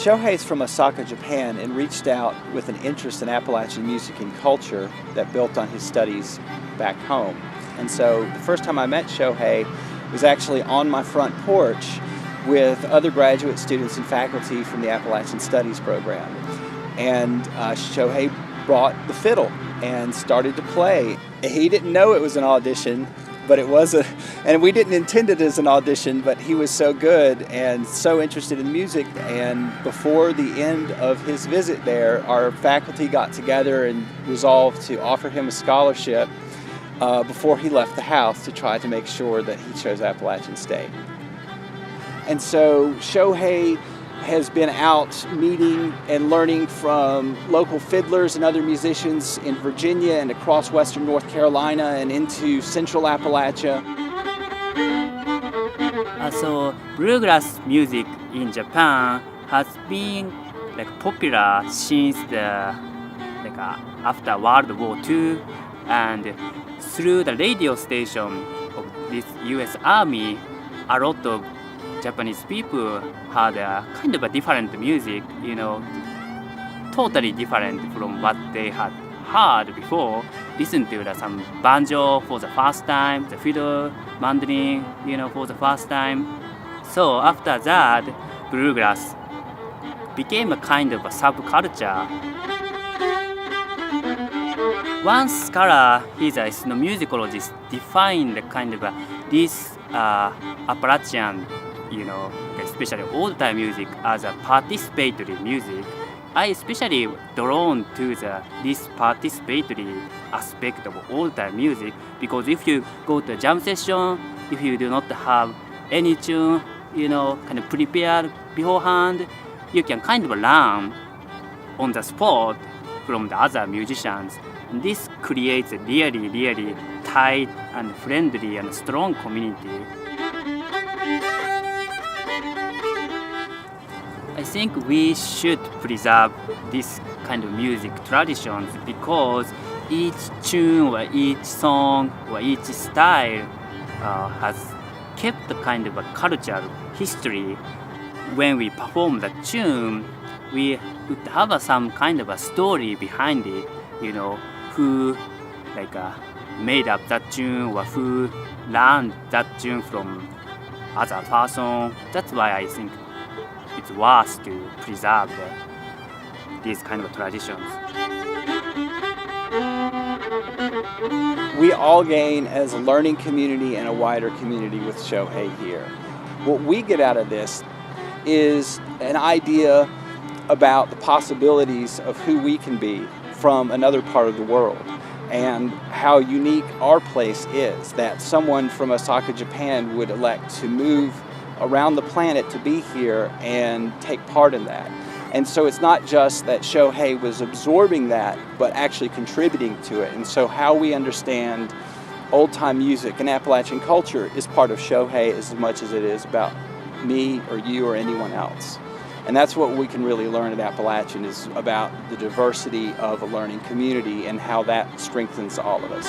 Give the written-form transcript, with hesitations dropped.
Shohei's from Osaka, Japan, and reached out with an interest in Appalachian music and culture that built on his studies back home. And so the first time I met Shohei was actually on my front porch with other graduate students and faculty from the Appalachian Studies program. And Shohei brought the fiddle and started to play. He didn't know it was an audition, but it was and we didn't intend it as an audition, but he was so good and so interested in music. And before the end of his visit there, our faculty got together and resolved to offer him a scholarship before he left the house to try to make sure that he chose Appalachian State. And so Shohei has been out meeting and learning from local fiddlers and other musicians in Virginia and across western North Carolina and into central Appalachia. So bluegrass music in Japan has been popular since after World War II, and through the radio station of this U.S. Army, a lot of Japanese people had a kind of a different music, totally different from what they had heard before. Listen to some banjo for the first time, the fiddle, mandolin, for the first time. So after that, bluegrass became a kind of a subculture. One scholar, he's a ethnomusicologist, defined the kind of this Appalachian, especially old-time music as a participatory music. I especially drawn to this participatory aspect of old-time music, because if you go to a jam session, if you do not have any tune, kind of prepared beforehand, you can kind of learn on the spot from the other musicians. And this creates a really, really tight and friendly and strong community. I think we should preserve this kind of music traditions, because each tune or each song or each style has kept a kind of a cultural history. When we perform the tune, we would have some kind of a story behind it, who made up that tune or who learned that tune from other person. That's why I think it's worth to preserve these kind of traditions. We all gain as a learning community and a wider community with Shohei here. What we get out of this is an idea about the possibilities of who we can be from another part of the world, and how unique our place is, that someone from Osaka, Japan would elect to move around the planet to be here and take part in that. And so it's not just that Shohei was absorbing that, but actually contributing to it. And so how we understand old-time music and Appalachian culture is part of Shohei as much as it is about me or you or anyone else. And that's what we can really learn at Appalachian, is about the diversity of a learning community and how that strengthens all of us.